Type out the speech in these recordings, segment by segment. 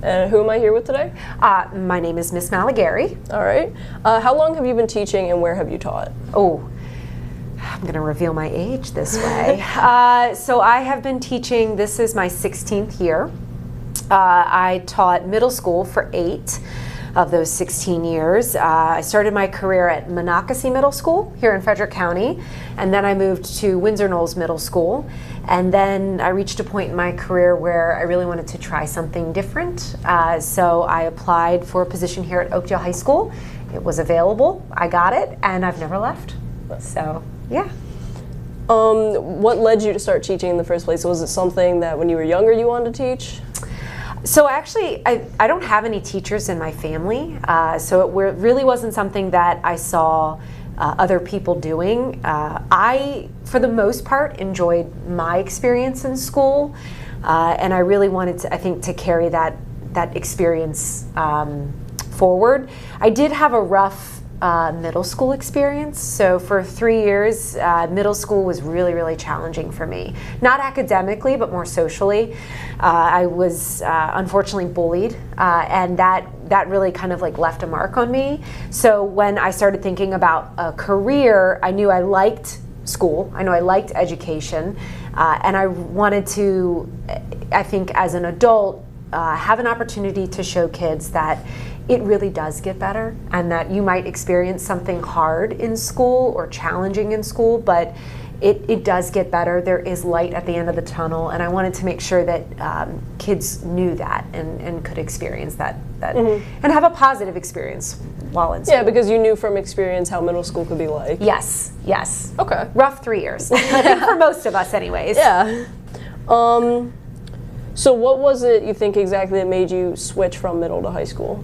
And who am I here with today? My name is Miss Malagari. All right. How long have you been teaching and where have you taught? Oh, I'm going to reveal my age this way. So I have been teaching, this is my 16th year. I taught middle school for 8 of those 16 years. I started my career at Monocacy Middle School here in Frederick County, and then I moved to Windsor Knolls Middle School. And then I reached a point in my career where I really wanted to try something different. So I applied for a position here at Oakdale High School. It was available, I got it, and I've never left. So, yeah. What led you to start teaching in the first place? Was it something that when you were younger you wanted to teach? So actually, I don't have any teachers in my family, so it really wasn't something that I saw other people doing. I, for the most part, enjoyed my experience in school, and I really wanted to, I think, to carry that experience forward. I did have a rough middle school experience. So for 3 years, middle school was really, really challenging for me. Not academically, but more socially. I was unfortunately bullied, and that really kind of like left a mark on me. So when I started thinking about a career, I knew I liked school. I know I liked education, and I wanted to, I think as an adult, have an opportunity to show kids that it really does get better, and that you might experience something hard in school or challenging in school, but it does get better. There is light at the end of the tunnel, and I wanted to make sure that kids knew that and could experience that and have a positive experience while in school. Yeah, because you knew from experience how middle school could be like. Yes, yes. Okay. Rough 3 years, I think for most of us anyways. Yeah. So what was it you think exactly that made you switch from middle to high school?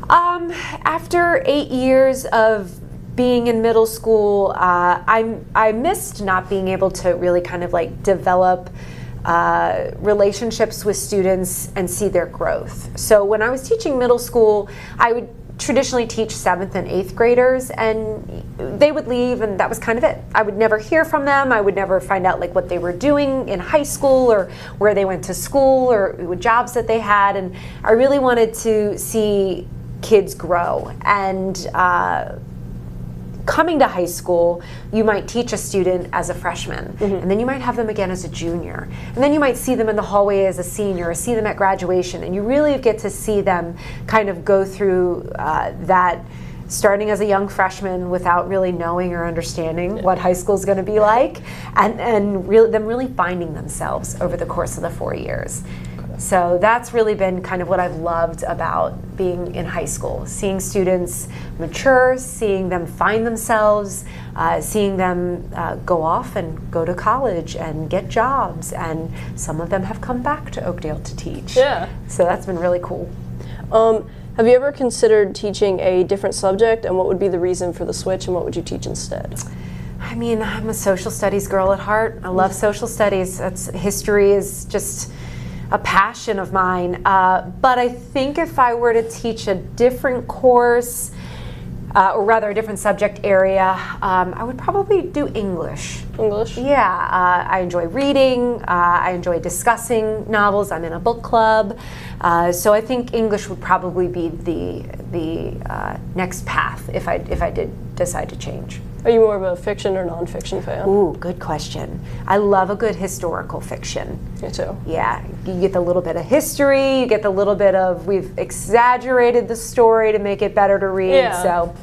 After 8 years of being in middle school, I missed not being able to really kind of like develop relationships with students and see their growth. So when I was teaching middle school, I would traditionally teach 7th and 8th graders, and they would leave and that was kind of it. I would never hear from them. I would never find out like what they were doing in high school or where they went to school or what jobs that they had, and I really wanted to see kids grow. And coming to high school, you might teach a student as a freshman, and then you might have them again as a junior, and then you might see them in the hallway as a senior or see them at graduation, and you really get to see them kind of go through that, starting as a young freshman without really knowing or understanding what high school is going to be like, and them really finding themselves over the course of the 4 years. So that's really been kind of what I've loved about being in high school, seeing students mature, seeing them find themselves, seeing them go off and go to college and get jobs, and some of them have come back to Oakdale to teach. Yeah. So that's been really cool. Have you ever considered teaching a different subject, and what would be the reason for the switch, and what would you teach instead? I mean, I'm a social studies girl at heart. I love social studies. History is just a passion of mine, but I think if I were to teach a different course, or rather a different subject area, I would probably do English. English? Yeah, I enjoy reading, I enjoy discussing novels, I'm in a book club, so I think English would probably be the next path if I did decide to change. Are you more of a fiction or nonfiction fan? Ooh, good question. I love a good historical fiction. Me too. Yeah, you get the little bit of history, you get the little bit of, we've exaggerated the story to make it better to read. Yeah. So,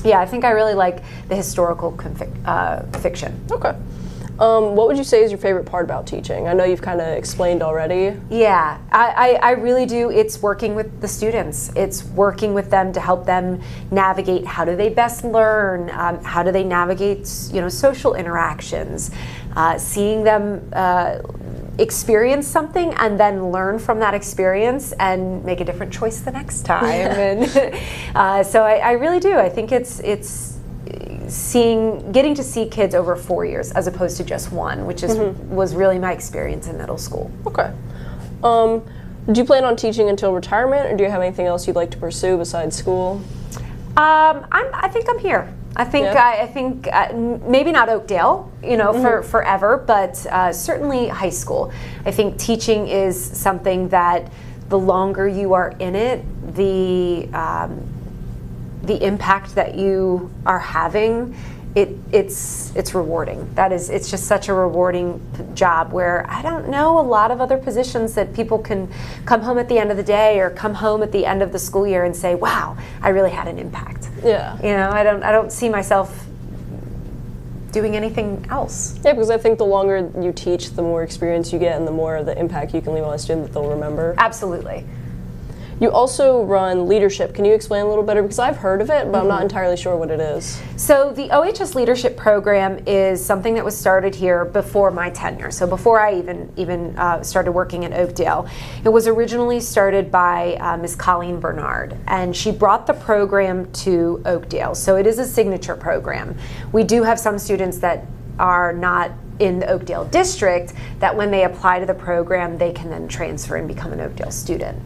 yeah, I think I really like the historical fiction. Okay. What would you say is your favorite part about teaching? I know you've kind of explained already. Yeah, I really do. It's working with the students. It's working with them to help them navigate how do they best learn, how do they navigate, social interactions, seeing them experience something and then learn from that experience and make a different choice the next time. And so I really do. I think it's getting to see kids over 4 years as opposed to just one, which was really my experience in middle school. Okay. Do you plan on teaching until retirement, or do you have anything else you'd like to pursue besides school? I think I'm here. I think maybe not Oakdale, for forever, but certainly high school. I think teaching is something that the longer you are in it, the impact that you are having, it's rewarding. It's just such a rewarding job, where I don't know a lot of other positions that people can come home at the end of the day or come home at the end of the school year and say, wow, I really had an impact. Yeah. You know, I don't see myself doing anything else. Yeah, because I think the longer you teach, the more experience you get and the more the impact you can leave on a student that they'll remember. Absolutely. You also run leadership. Can you explain a little better? Because I've heard of it, but I'm not entirely sure what it is. So the OHS leadership program is something that was started here before my tenure. So before I even started working at Oakdale. It was originally started by Ms. Colleen Bernard, and she brought the program to Oakdale. So it is a signature program. We do have some students that are not in the Oakdale district that when they apply to the program, they can then transfer and become an Oakdale student.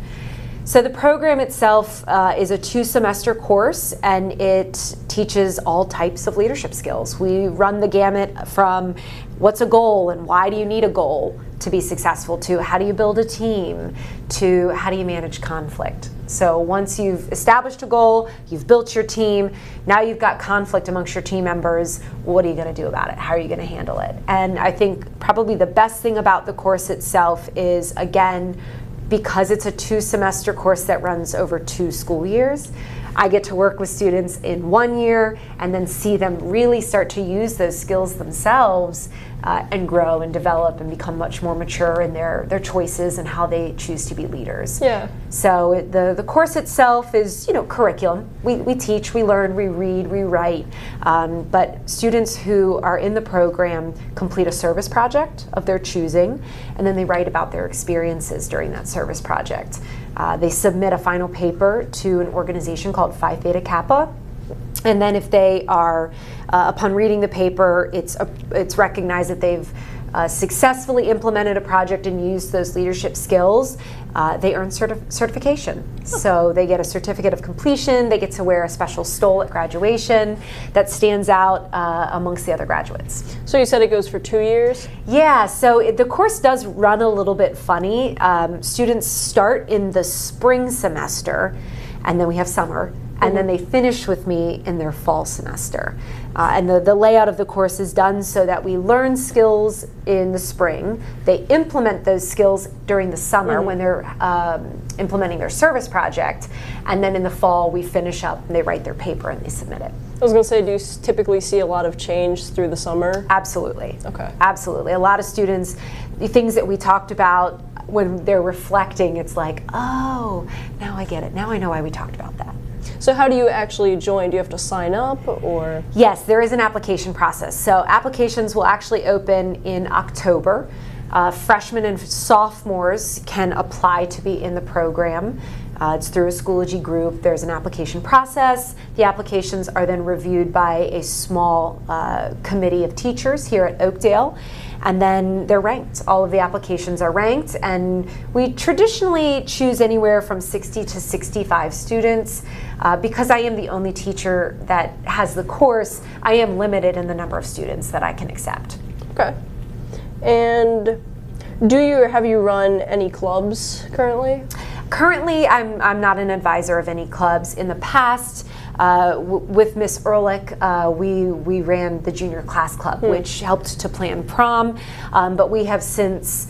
So the program itself is a 2-semester course, and it teaches all types of leadership skills. We run the gamut from what's a goal and why do you need a goal to be successful, to how do you build a team, to how do you manage conflict. So once you've established a goal, you've built your team, now you've got conflict amongst your team members, what are you going to do about it? How are you going to handle it? And I think probably the best thing about the course itself is, again, because it's a 2-semester course that runs over 2 school years, I get to work with students in 1 year and then see them really start to use those skills themselves and grow and develop and become much more mature in their choices and how they choose to be leaders. Yeah. So the course itself is, you know, curriculum. We teach, we learn, we read, we write, but students who are in the program complete a service project of their choosing, and then they write about their experiences during that service project. They submit a final paper to an organization called Phi Theta Kappa, and then if they are, upon reading the paper, it's recognized that they've successfully implemented a project and used those leadership skills, they earn certification. So they get a certificate of completion, they get to wear a special stole at graduation that stands out amongst the other graduates. So you said it goes for 2 years? Yeah, so the course does run a little bit funny. Students start in the spring semester, and then we have summer, and then they finish with me in their fall semester. And the layout of the course is done so that we learn skills in the spring, they implement those skills during the summer when they're implementing their service project, and then in the fall we finish up and they write their paper and they submit it. I was going to say, do you typically see a lot of change through the summer? Absolutely. Okay. Absolutely. A lot of students, the things that we talked about, when they're reflecting, it's like, oh, now I get it. Now I know why we talked about that. So how do you actually join? Do you have to sign up, or? Yes, there is an application process. So applications will actually open in October. Freshmen and sophomores can apply to be in the program. It's through a Schoology group. There's an application process. The applications are then reviewed by a small committee of teachers here at Oakdale, and then they're ranked. All of the applications are ranked, and we traditionally choose anywhere from 60 to 65 students. Because I am the only teacher that has the course, I am limited in the number of students that I can accept. Okay. And have you run any clubs currently? Currently, I'm not an advisor of any clubs. In the past, with Miss Ehrlich, we ran the junior class club, which helped to plan prom, but we have since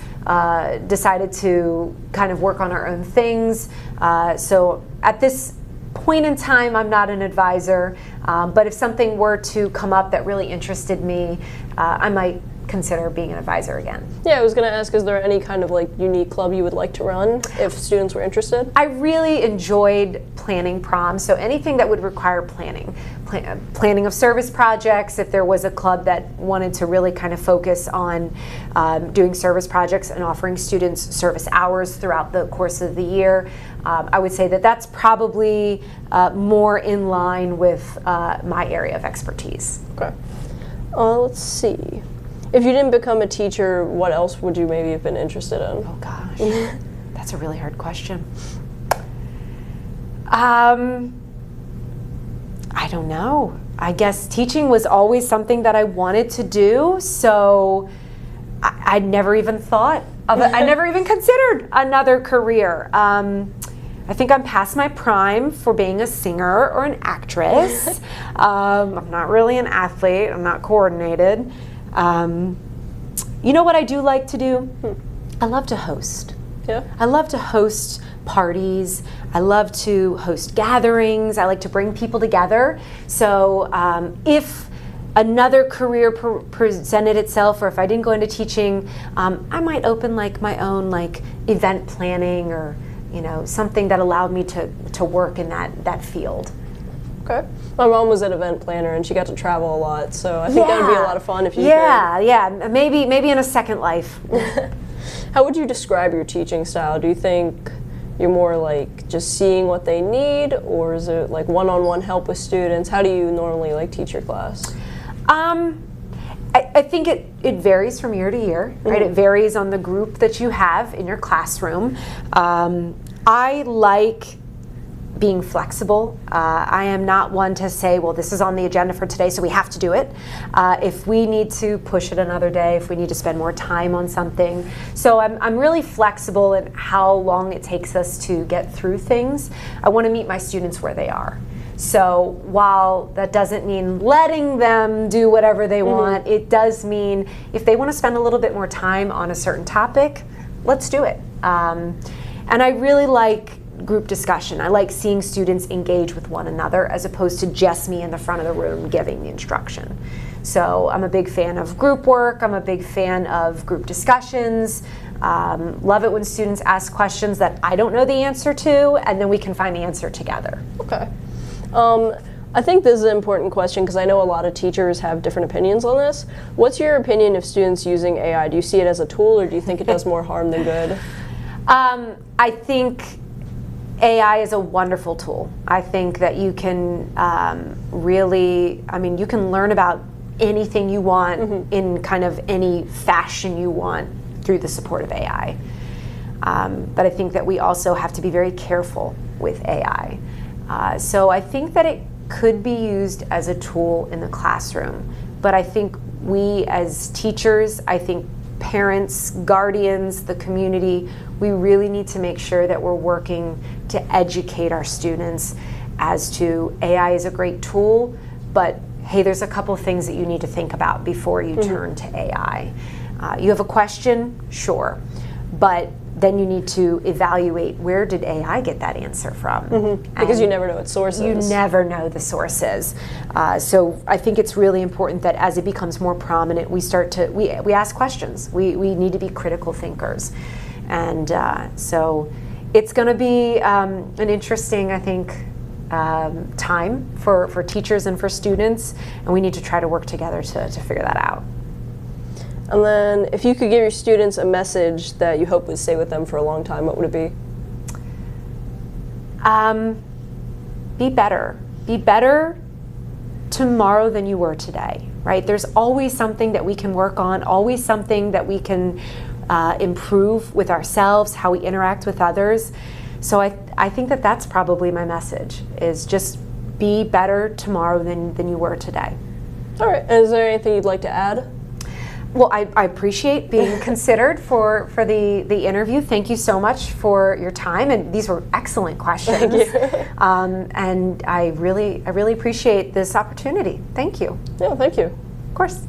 decided to kind of work on our own things. So at this point in time, I'm not an advisor, but if something were to come up that really interested me, I might consider being an advisor again. Yeah, I was going to ask, is there any kind of like unique club you would like to run if students were interested? I really enjoyed planning prom, so anything that would require planning of service projects. If there was a club that wanted to really kind of focus on doing service projects and offering students service hours throughout the course of the year, I would say that that's probably more in line with my area of expertise. Okay. Let's see. If you didn't become a teacher, what else would you maybe have been interested in? Oh gosh, that's a really hard question. I don't know. I guess teaching was always something that I wanted to do, so I'd never even thought I never even considered another career. I think I'm past my prime for being a singer or an actress. I'm not really an athlete. I'm not coordinated. You know what I do like to do? I love to host. Yeah. I love to host parties. I love to host gatherings. I like to bring people together. So if another career presented itself, or if I didn't go into teaching, I might open like my own like event planning, or something that allowed me to work in that field. Okay. My mom was an event planner and she got to travel a lot, so I think that would be a lot of fun if you could. Yeah, maybe in a second life. How would you describe your teaching style? Do you think you're more like just seeing what they need, or is it like one-on-one help with students? How do you normally like teach your class? I think it varies from year to year, right? It varies on the group that you have in your classroom. I like being flexible. I am not one to say, well, this is on the agenda for today, so we have to do it. If we need to push it another day, if we need to spend more time on something. So I'm really flexible in how long it takes us to get through things. I want to meet my students where they are. So while that doesn't mean letting them do whatever they want, it does mean if they want to spend a little bit more time on a certain topic, let's do it. And I really like group discussion. I like seeing students engage with one another as opposed to just me in the front of the room giving the instruction. So I'm a big fan of group work. I'm a big fan of group discussions. Love it when students ask questions that I don't know the answer to, and then we can find the answer together. Okay. I think this is an important question because I know a lot of teachers have different opinions on this. What's your opinion of students using AI? Do you see it as a tool, or do you think it does more harm than good? I think AI is a wonderful tool. I think that you can you can learn about anything you want in kind of any fashion you want through the support of AI. But I think that we also have to be very careful with AI. So I think that it could be used as a tool in the classroom, but I think we as teachers, I think parents, guardians, the community, we really need to make sure that we're working to educate our students as to AI is a great tool, but hey, there's a couple things that you need to think about before you turn to AI. You have a question? Sure. But then you need to evaluate, where did AI get that answer from? Because you never know its sources. You never know the sources. So I think it's really important that as it becomes more prominent, we ask questions. We need to be critical thinkers. And so it's going to be an interesting, I think, time for teachers and for students, and we need to try to work together to figure that out. And then if you could give your students a message that you hope would stay with them for a long time, what would it be? Be better. Be better tomorrow than you were today, right? There's always something that we can work on, always something that we can improve with ourselves, how we interact with others. So I think that that's probably my message, is just be better tomorrow than you were today. All right. And is there anything you'd like to add? Well, I appreciate being considered for the interview. Thank you so much for your time, and these were excellent questions. Thank you. And I really appreciate this opportunity. Thank you. Yeah, thank you. Of course.